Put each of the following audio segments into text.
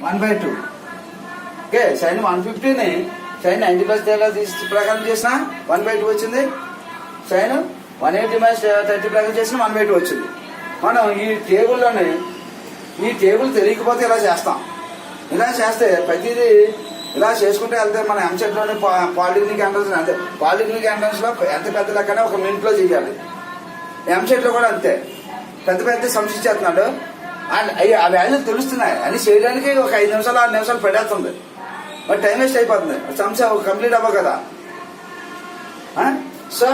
1/2. Okay, sine 150ని sine 90 plus theta ప్రకారం చేసిన 1/2 వచ్చింది. సైన్ 180 మైనస్ 30 ప్రకారం చేసిన 1/2 వచ్చింది. మనం ఈ టేబుల్ తెలియకపోతే ఇలా చేస్తాం. ఇలా చేస్తే ప్రతిదీ ఇలా చేసుకుంటే వెళ్తే మన ఎంసెట్లోని పాలిటెక్నిక్ ఎంట్రన్స్ అంతే. పాలిటెక్నిక్ ఎంట్రన్స్ లో ఎంత పెద్ద లెక్కనే 1 మినిట్లో చేయాలి. ఎంసెట్ లో కూడా అంతే. పెద్ద పెద్ద సంశించేస్తున్నాడు, ఆ వాల్యూ తెలుస్తున్నాయి అని చేయడానికి ఒక 5 నిమిషాలు 6 నిమిషాలు పడేస్తుంది. మరి టైం వేస్ట్ అయిపోతుంది, సంస్థ కంప్లీట్ అవ్వ కదా. సో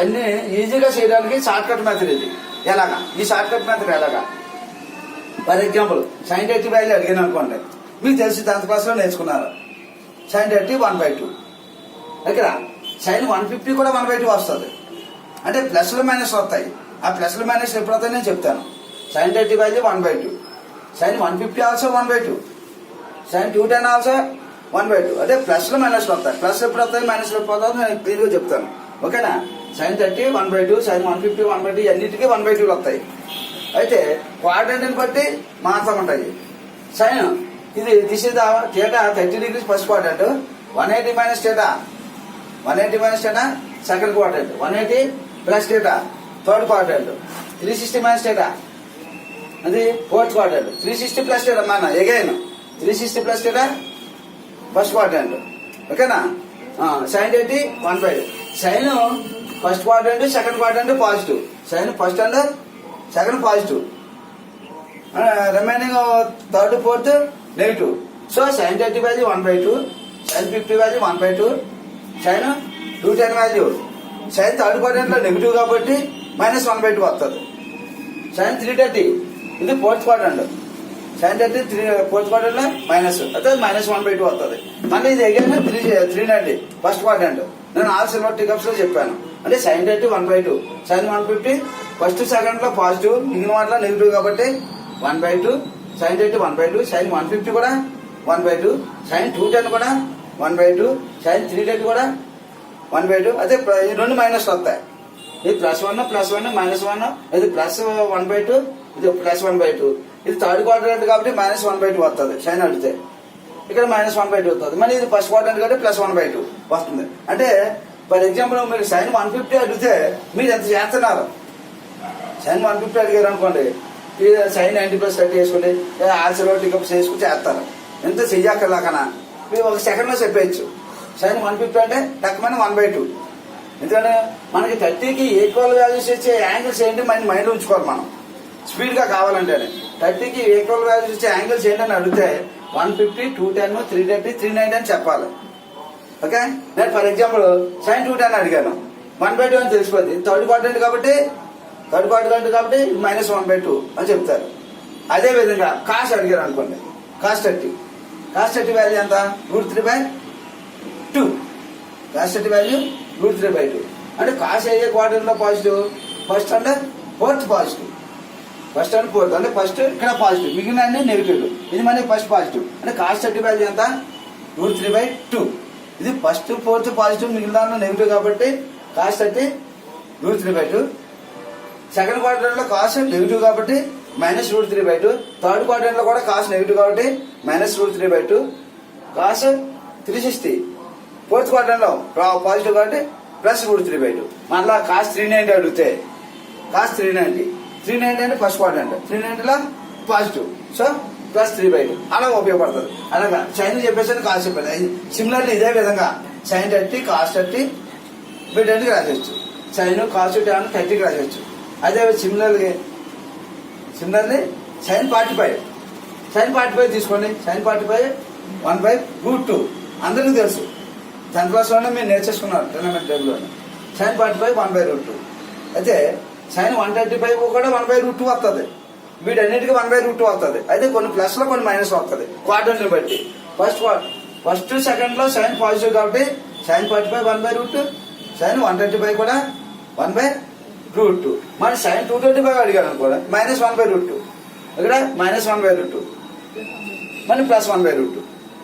అన్ని ఈజీగా చేయడానికి షార్ట్ కట్ మెథడ్ ఇది. ఎలాగా ఈ షార్ట్ కట్ మెథడ్ ఎలాగా? ఫర్ ఎగ్జాంపుల్ సైన్ 30 వాల్యూ అడిగాను అనుకోండి, మీకు తెలిసి 10th క్లాస్ లో నేర్చుకున్నారు. సైన్ 30 1/2. దగ్గర సైన్ 150 కూడా 1/2 వస్తుంది. అంటే ప్లస్లు మైనస్ వస్తాయి. ఆ ప్లస్లు మైనస్ ఎప్పుడు వస్తాయి నేను చెప్తాను. Sine 30 value 1/2, sine 150 also 1/2, sine 210 also 1/2. అదే ప్లస్లు మైనస్ వస్తాయి. ప్లస్ ఎప్పుడు వస్తాయి, మైనస్ ఎప్పుడు వస్తాయి నేను క్లియర్గా చెప్తాను. ఓకేనా? సైన్ 30 1/2, సైన్ 150 1/2, అన్నిటికీ 1/2 వస్తాయి. అయితే క్వాడ్రంట్ని బట్టి మారుతూ ఉంటాయి. Sine this is theta 30 degrees first quadrant, 180 minus theta, 180 minus theta second quadrant, 180 plus theta third quadrant, 360 minus theta అది ఫోర్త్ క్వాడ్రంట్, 360 ప్లస్ థీటా మన again 360 plus theta first quadrant. ఓకేనా? Sine 30 1/2. Sine first quadrant second quadrant positive, sine first and second positive, remaining third fourth negative. So sine 30 value 1/2, sine 50 value 1/2, sine 210 value sine third quadrant లో negative కాబట్టి -1/2 వస్తుంది. Sine 330 ఇది fourth quadrant, sine 30 fourth quadrant లో minus అయితే -1/2 వస్తుంది. మళ్ళీ ఇది again 390 first quadrant. నేను ఆల్ సిల్వర్ టికప్స్ లో చెప్పాను. అంటే సైన్ 30 1/2, సైన్ 150 ఫస్ట్ సెకండ్ లో పాజిటివ్, మిగిలిన వాటిలో నెగిటివ్ కాబట్టి 1/2, సైన్ 30 1/2, సైన్ 150 కూడా 1/2, సైన్ 210 కూడా 1/2, సైన్ 330 కూడా 1/2. అదే ఈ రెండు మైనస్ వస్తాయి. ఇది +1 +1 -1, ఇది +1/2, ఇది +1/2. ఇది థర్డ్ క్వాడ్రంట్ కాబట్టి -1/2 వస్తుంది. సైన్ అడిగితే ఇక్కడ -1/2 వస్తుంది. మళ్ళీ ఇది ఫస్ట్ క్వాడ్రంట్ కాబట్టి +1/2 వస్తుంది. అంటే ఫర్ ఎగ్జాంపుల్ మీరు సైన్ 150 అడిగితే మీరు ఎంత చేస్తున్నారు? సైన్ 150 అడిగారు అనుకోండి, సైన్ 90 ప్లస్ 30 వేసుకుని ఆల్సిలో టికప్స్ వేసుకుని చేస్తారు. ఎంత చెయ్యక్కర్లాకనా మీరు 1 సెకండ్ లో చెప్పేయచ్చు. సైన్ 150 అంటే తక్కువ 1/2. ఎందుకంటే మనకి 30కి ఈక్వల్ వాల్యూస్ ఇచ్చే యాంగిల్స్ ఏంటి మన మైండ్ ఉంచుకోవాలి. మనం స్పీడ్ గా కావాలంటేనే 30కి ఈక్వల్ వాల్యూస్ ఇచ్చే యాంగిల్స్ ఏంటని అడిగితే 150, 210, 330, 390 అని చెప్పాలి. ఓకే, నేను ఫర్ ఎగ్జాంపుల్ సైన్ 210 అడిగాను, 1/2 అని తెలిసిపోద్ది. థర్డ్ క్వాడ్రంట్ కాబట్టి -1/2 అని చెప్తారు. అదే విధంగా కాస్ట్ అడిగారు అనుకోండి, కాస్ట్ 30 వాల్యూ ఎంత? √3/2. Cost 30 value √3/2. అంటే కాస్ట్ ఏ క్వాడ్రంట్ లో positive? First and fourth positive, first and fourth అంటే ఫస్ట్ ఇక్కడ పాజిటివ్, మిగిలిన అన్ని నెగిటివ్. ఇది మనకి ఫస్ట్ పాజిటివ్. అంటే కాస్ట్ 30 వాల్యూ ఎంత? √3/2. ఇది ఫస్ట్ ఫోర్త్ పాజిటివ్, మిగిలిన నెగిటివ్ కాబట్టి కాస్ట్ 30 √3/2. సెకండ్ క్వాడ్రంట్ లో కాస్ట్ నెగిటివ్ కాబట్టి -√3/2. థర్డ్ క్వాడ్రంట్ లో కూడా కాస్ట్ నెగిటివ్ కాబట్టి -√3/2. కాస్ట్ 360 ఫోర్త్ క్వాడ్రంట్ లో పాజిటివ్ కాబట్టి +√3/2. మళ్ళా కాస్ట్ 390 అడిగితే కాస్ట్ 390 అంటే ఫస్ట్ క్వాడ్రంట్, 390లో పాజిటివ్, సో +3/2 అలా ఉపయోగపడుతుంది. అలాగా సైన్ చెప్పేసి కాస్ట్ చెప్పాను. సిమిలర్లీ ఇదే విధంగా సైన్ 30 కాస్ట్ 30 వీటన్నిటికి రాసేయచ్చు. Sign cost 30కి రాసేయచ్చు. అదే సిమిలర్లీ సైన్ 45 తీసుకోండి. సైన్ 45 1/√2 అందరికీ తెలుసు. 10th క్లాస్ లోనే మీరు నేర్చేసుకున్నారు టెర్నమెంట్ టేబుల్లో. సైన్ 45 1/√2. అయితే సైన్ 135 కూడా 1/√2 వస్తుంది. వీటన్నిటికీ 1/√2 వస్తుంది. అయితే కొన్ని ప్లస్ లో కొన్ని మైనస్ వస్తుంది క్వాడ్రంట్ బట్టి. ఫస్ట్ సెకండ్ లో సైన్ పాజిటివ్ కాబట్టి సైన్ 45 1/√2, సైన్ 135 కూడా 1/√2. మరి సైన్ 225 అడిగాను అనుకోండి, -1/√2. ఇక్కడ -1/√2 మళ్ళీ +1/√2.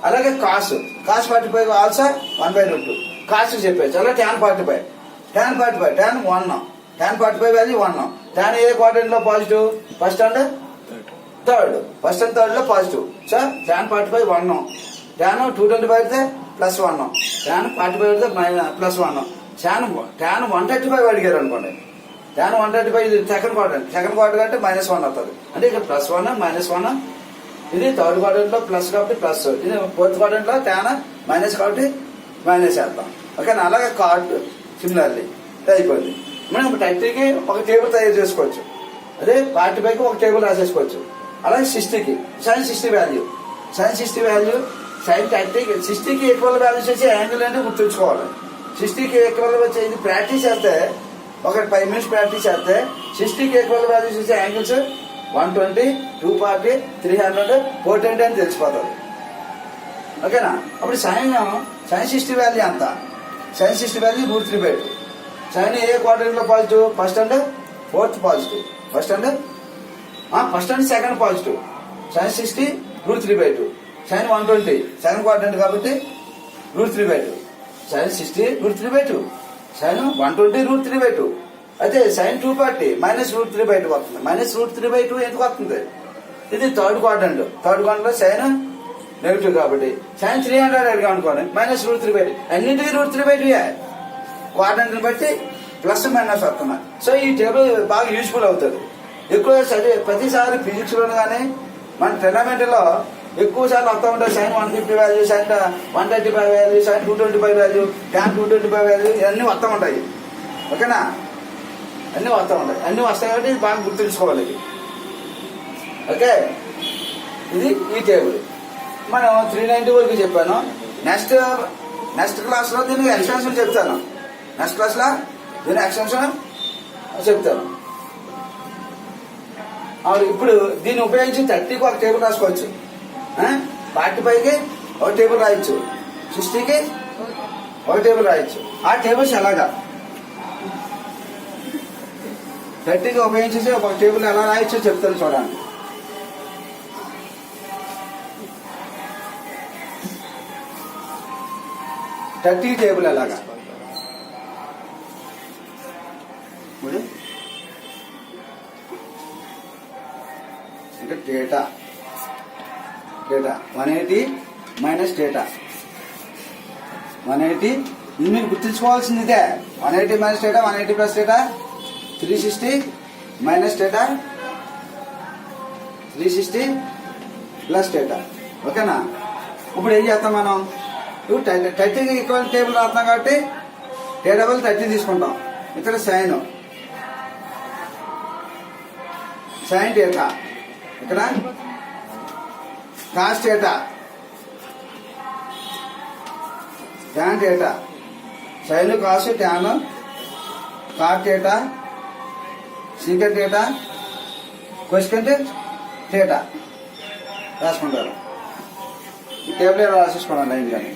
అలాగే కాస్ట్ 45 ఆల్సో 1/√2 కాస్ట్ చెప్పేసి. అలా tan 45 tan 1 tan 45 value 1. tan ఏ క్వాడ్రంట్ లో positive? First and third, first and third లో పాజిటివ్. సో tan 45 1, tan 225 అయితే +1, tan 45 అయితే +1, tan 135 అడిగారు అనుకోండి, tan 135 సెకండ్ క్వార్టర్ అంటే -1 అవుతుంది. అంటే ఇక్కడ +1 -1, ఇది థర్డ్ క్వార్టర్ లో ప్లస్ కాబట్టి ప్లస్, ఇది ఫోర్త్ క్వార్టర్ లో tan మైనస్ కాబట్టి మైనస్ చేద్దాం. ఓకేనా? అలాగే కార్డ్ సిమిలర్లీ అయిపోయింది. మనం 30కి ఒక టేబుల్ తయారు చేసుకోవచ్చు, అదే 45కి ఒక టేబుల్ రాసేసుకోవచ్చు. అలాగే 60కి sin 60 వాల్యూ, sin 30కి 60కి ఈక్వల్ వాల్యూస్ వచ్చి యాంగిల్ అంటే గుర్తుంచుకోవాలి. 60కి ఈక్వల్ వచ్చే ఇది ప్రాక్టీస్ చేస్తే, ఒక 5 మినిట్స్ ప్రాక్టీస్ చేస్తే 60కి ఈక్వల్ వాల్యూస్ వచ్చే యాంగిల్స్ 120, 240, 300, 420 అని తెలిసిపోతుంది. ఓకేనా? అప్పుడు sin 60 వాల్యూ అంత, sin 60 వాల్యూ √3/2. sin ఏ క్వార్టర్ లో positive? First and fourth positive, first and second positive. sin 60 √3/2, sin 120 second quarter కాబట్టి √3/2, sin 60 √3/2, sin 120 √3/2. అయితే sin 240 -√3/2 వస్తుంది. -√3/2 ఎందుకు వస్తుంది? ఇది థర్డ్ క్వార్టర్ లో sin నెగిటివ్ కాబట్టి sin 300 అడిగా అనుకోండి, -√3/2. అన్నింటికి √3/2 క్వార్టర్ బట్టి ప్లస్ మైనస్ వస్తున్నాయి. సో ఈ టేబుల్ బాగా యూజ్ఫుల్ అవుతుంది. ఎక్కువ చదివే ప్రతిసారి ఫిజిక్స్ లో కానీ మన టెర్నమెంట్లో ఎక్కువ సార్లు వస్తూ ఉంటాయి. sin 150 value, sin 135 value, sin 225 value, tan 225 value, ఇవన్నీ వస్తూ ఉంటాయి. ఓకేనా? అన్నీ వస్తూ ఉంటాయి. అన్నీ వస్తాయి కాబట్టి ఇది బాగా గుర్తుంచుకోవాలి. ఇది ఓకే, ఇది ఈ టేబుల్ మనం 390 వరకు చెప్పాను. నెక్స్ట్ క్లాస్ లో దీనికి ఎక్స్టెన్షన్ చెప్తాను. నెక్స్ట్ క్లాస్ లో దీని ఎక్స్టెన్షన్ చెప్తాను. ఇప్పుడు దీన్ని ఉపయోగించి 30కి ఒక టేబుల్ రాసుకోవచ్చు, 45కి ఒక టేబుల్ రాయొచ్చు, 60కి ఒక టేబుల్ రాయొచ్చు. ఆ టేబుల్స్ ఎలాగా 30కి ఉపయోగించేసి ఒక టేబుల్ ఎలా రాయొచ్చో చెప్తాను చూడండి. థర్టీ టేబుల్ ఎలాగా ఇంకా డేటా 180 మైనస్ డేటా 180. ఇది మీరు గుర్తుంచుకోవాల్సింది ఇదే. 180 minus theta, 180 plus theta 360 minus theta 360 plus data. ఓకేనా? ఇప్పుడు ఏం చేస్తాం మనం? 30కి ఈక్వల్ టేబుల్ రాస్తున్నాం కాబట్టి డేటా బదులు 30 తీసుకుంటాం. ఇక్కడ సైన్ డేటా, ఇక్కడ cos theta, tan theta, sine cos tan, cot theta, secant theta, cosecant theta రాసుకుంటారు. ఈ టేబుల్ ఎలా రాసేసుకోవడం లైన్ కానీ.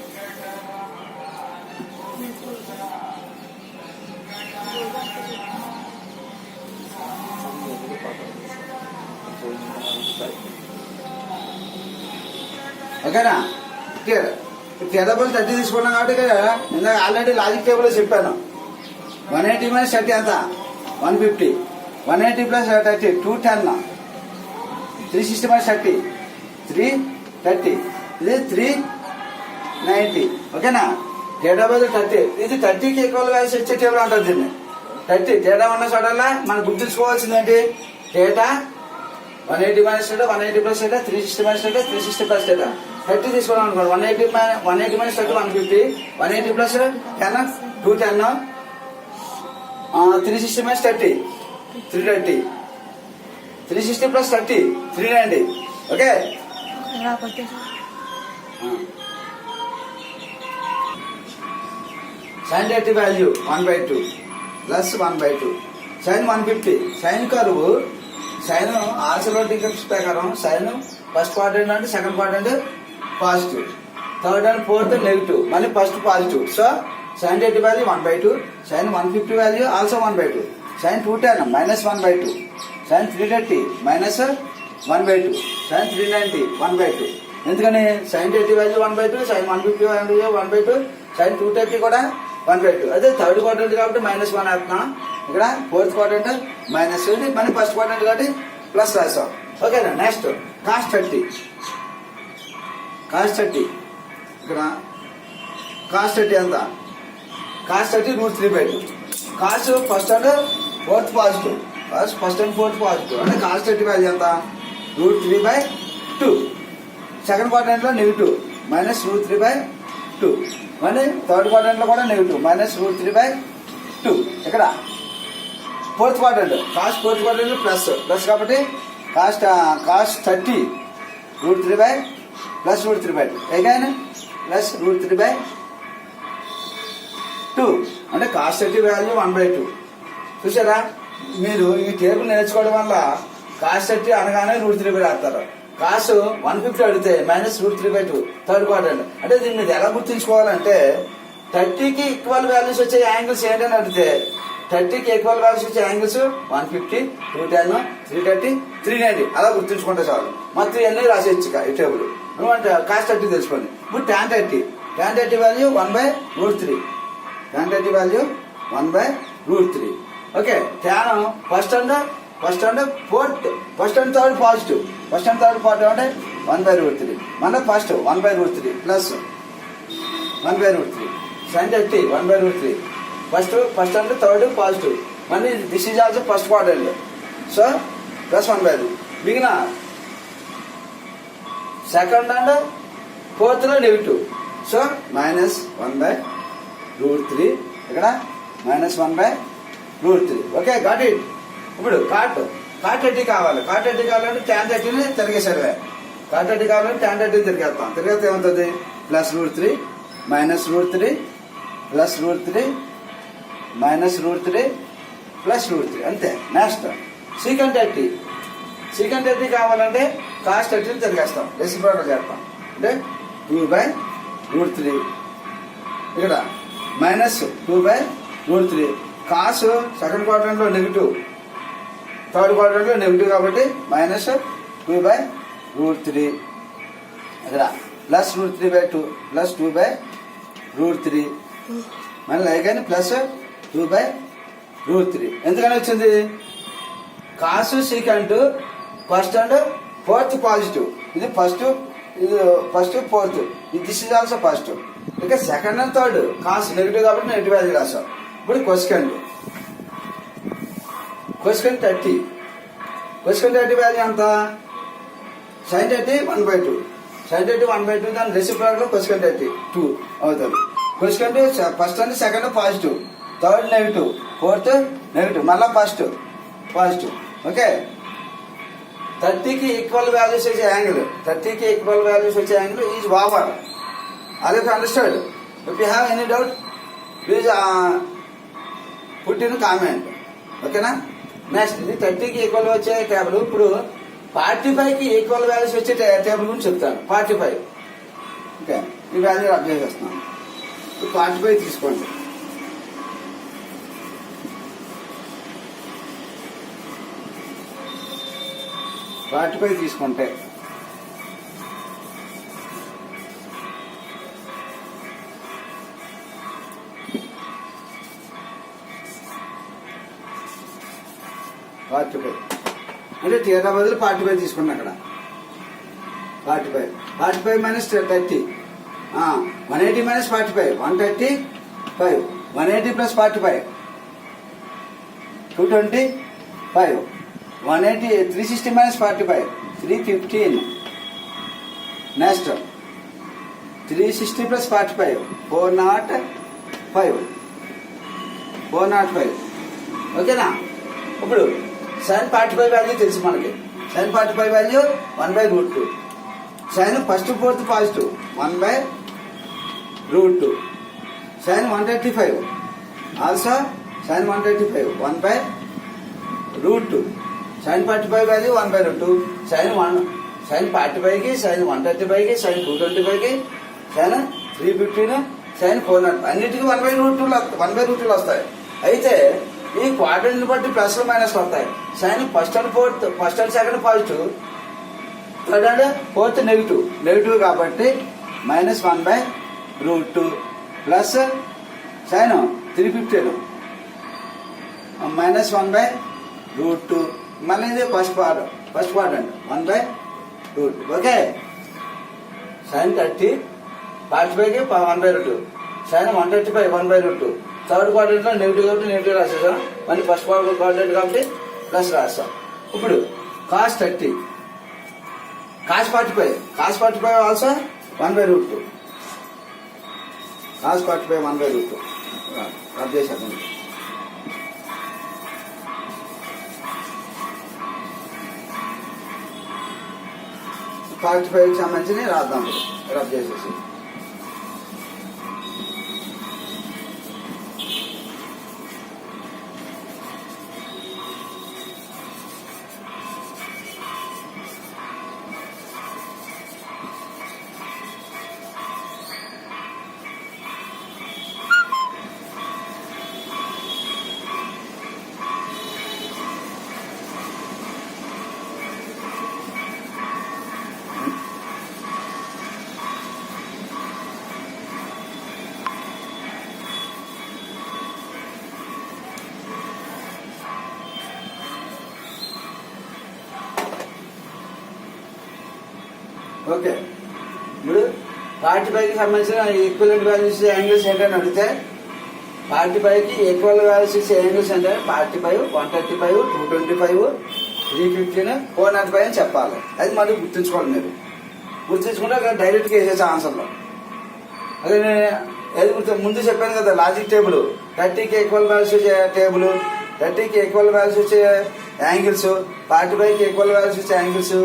ఓకేనా? టేబుల్ 30 తీసుకున్నాం కాబట్టి ఇందాక ఆల్రెడీ లాజిక్ టేబుల్ చెప్పాను. 180 మైనస్ 30 ఎంత? 150. 180 ప్లస్ 30 210. 360 మైనస్ 30 330. ఇది 390. ఓకేనా? టేబుల్ 30. ఇది 30కి ఈక్వల్ గా వచ్చే టేబుల్ అంటారు దీన్ని. 30 తేడా ఉన్న చోటల్లా మనం గుర్తుంచుకోవాల్సింది ఏంటి? Theta 180 minus theta, 180 plus theta, 360 minus theta, 360 plus theta. 30 తీసుకోవడం అనుకోండి. 180 minus 30 150, 180 plus 10 210, 360 minus 30 330, 360 plus 30 390. Okay? sin 30 value 1/2 plus 1/2, sin 150. Sine కరువు సైన్ ఆల్సలోటిక్స్ ప్రకారం సైన్ ఫస్ట్ క్వాడ్రంట్ అంటే second quadrant positive, third and fourth negative, మళ్ళీ first positive. So sin 30 value 1/2, sin 150 value also 1/2, sin 210 -1/2, sin 330 -1/2, sin 390 1/2. ఎందుకని sin 30 value 1/2, sin 150 value 1/2, sin 230 కూడా 1/2. అదే third quadrant కాబట్టి -1 వేస్తున్నాం. ఇక్కడ ఫోర్త్ క్వాడ్రంట్ మైనస్, మళ్ళీ first quadrant కాబట్టి ప్లస్ రాసాం. ఓకేనా. Next cos 30. ఇక్కడ కాస్ 30 ఎంత? Cos 30 √3/2. Cos first and fourth positive. Cos first and fourth positive అంటే కాస్ 30 వాల్యూ ఎంత? √3/2. సెకండ్ క్వాడ్రంట్లో నెగిటివ్ -√3/2. మళ్ళీ థర్డ్ క్వాడ్రంట్లో కూడా నెగిటివ్ -√3/2. ఇక్కడ fourth quadrant cos fourth quadrant plus కాబట్టి కాస్ట్ 30 √3/2 అగైన్ +√3/2 అంటే కాస్ట్ 30 వాల్యూ 1/2. చూసారా, మీరు ఈ టేబుల్ నేర్చుకోవడం వల్ల కాస్ట్ 30 అనగానే √3/2 రాస్తారు. కాస్ట్ 150 అడిగితే -√3/2 థర్డ్ క్వాడ్రంట్. అంటే దీన్ని మీరు ఎలా గుర్తుంచుకోవాలంటే 30కి ఈక్వల్ వాల్యూస్ వచ్చే యాంగిల్స్ ఏంటని అడిగితే 30కి ఈక్వల్ వాల్యూస్ వచ్చే యాంగిల్స్ 150, 210, 330, 390 అలా గుర్తుంచుకుంటే చాలు. మొత్తం ఇవన్నీ రాసేయచ్చు ఈ టేబుల్. అంటే కాస్ట్ 30 తెలుసుకోండి. ఇప్పుడు tan 30 value 1/√3. tan 30 value 1/√3. Okay. Tan first and fourth first and third positive. First and third positive అంటే 1/√3. మళ్ళీ first 1/√3 plus 1/√3. sin 30 1/√3. First and third positive. మళ్ళీ this is also first quadrant. So plus 1/2. మిగిలిన second and fourth లో negative. So -1/√3. ఇక్కడ -1/√3. Okay, got it. ఇప్పుడు cot 30 కావాలి. Cot 30 కావాలంటే tan 30ని తిరిగేసారు. Cot 30 కావాలంటే tan 30 తిరిగేస్తాం. తిరిగితే ఏమవుతుంది? +√3 -√3 +√3 -√3 +√3 అంతే. నెక్స్ట్ సీకంట్ 30 కావాలంటే కాస్ట్ 30ని తిరిగేస్తాం. రెసిప్రోకల్ చేస్తాం. అంటే 2/√3. ఇక్కడ -2/√3. కాస్ సెకండ్ క్వాడ్రంట్లో నెగిటివ్, థర్డ్ క్వాడ్రంట్లో నెగిటివ్ కాబట్టి -2/√3. ఇక్కడ +√3/2 +2/√3. మళ్ళీ again +2/√3. ఎందుకని వచ్చింది? Cos secant first and fourth positive. ఇది first fourth. This is also first. ఇక second and third cos negative కాబట్టి నెగిటివ్ వాల్యూ రాసాం. ఇప్పుడు క్వశ్చన్ 30 వాల్యూ ఎంత? sin 30 1/2. sin 30 1/2 దాని రెసిప్రోకల్ క్వశ్చన్ 30 2 అవుతుంది. Cosec first and second positive, third negative, fourth negative, మళ్ళీ first positive. Okay. 30కి equal values వచ్చే angle is over. Are you understand? If you have any doubt please put in comment. ఓకేనా. Next ఇది 30కి equal వచ్చే table. ఇప్పుడు 45కి equal values వచ్చే టేబుల్ గురించి చెప్తాను. 45. ఓకే, ఈ వాల్యూ అప్లై చేస్తున్నాను. 45 తీసుకోండి. 45 తీసుకుంటే అంటే తీరా బదులు 45 తీసుకున్నా. అక్కడ 45 -30 180 - 45 135. 180 + 45 225. 180 360 - 45 315. నెక్స్ట్ 360 + 45 405. ఓకేనా. ఇప్పుడు sin 45 వాల్యూ తెలుసు మనకి. sin 45 value 1/√2. sin first fourth positive 1/√2. sin 135 also sin 135 1/√2. sin 45 value 1/√2. sin 45కి sin 135కి sin 225కి sin 315 sin 400 అన్నిటికీ 1/√2 వస్తాయి. అయితే ఈ క్వాడ్రంట్ బట్టి ప్లస్ మైనస్ వస్తాయి. Sine first and second positive, third and fourth negative కాబట్టి -1/√2 ప్లస్ సైన్ 315 -1/√2. మళ్ళీ ఇది first first quadrant 1/√. Okay, sin 30 45కి 1/√. sin 135 1/√. థర్డ్ క్వాడ్రంట్లో నెగిటివ్ కాబట్టి నెగిటివ్ రాసేసాం. మళ్ళీ ఫస్ట్ క్వాడ్రంట్ కాబట్టి ప్లస్ రాస్తాం. ఇప్పుడు cos 30 cos 45 also 1/√. cos 45 1/√. Rub చేసాను. 45కి సంబంధించి రాద్దాం. రబ్ చేసేసి ఓకే. ఇప్పుడు 45కి సంబంధించిన ఈక్వలెంట్ వాల్యూస్ యాంగిల్స్ ఏంటని అడిగితే 45కి ఈక్వల్ వాల్యూస్ ఇచ్చే యాంగిల్స్ అంటే 45 135 225 315 495 అని చెప్పాలి. అది మళ్ళీ గుర్తుంచుకోవాలి. మీరు గుర్తుంచుకుంటే అక్కడ డైరెక్ట్గా వేసేసే ఆన్సర్లో. అదే నేను ముందు చెప్పాను కదా లాజిక్ టేబుల్. 30కి ఈక్వల్ వాల్యూస్ వచ్చే టేబుల్, 30కి ఈక్వల్ వాల్యూస్ వచ్చే యాంగిల్స్, 45కి ఈక్వల్ వాల్యూస్ వచ్చే యాంగిల్స్,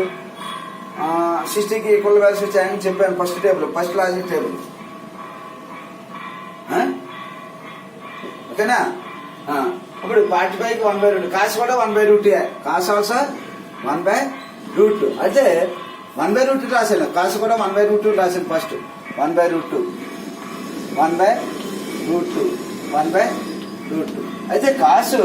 60కి ఈక్వల్ వాల్యూస్ వచ్చే యాంగిల్ చెప్పాను. First table, first logic table. ఓకేనా? ఇప్పుడు 45కి 1/√. కాస్ కూడా 1/√. Cos also 1/√. అయితే 1/√. రాశాను. కాస్ కూడా 1/√. రాశాను. ఫస్ట్ 1/√. 1/√. 1/√. అయితే కాసు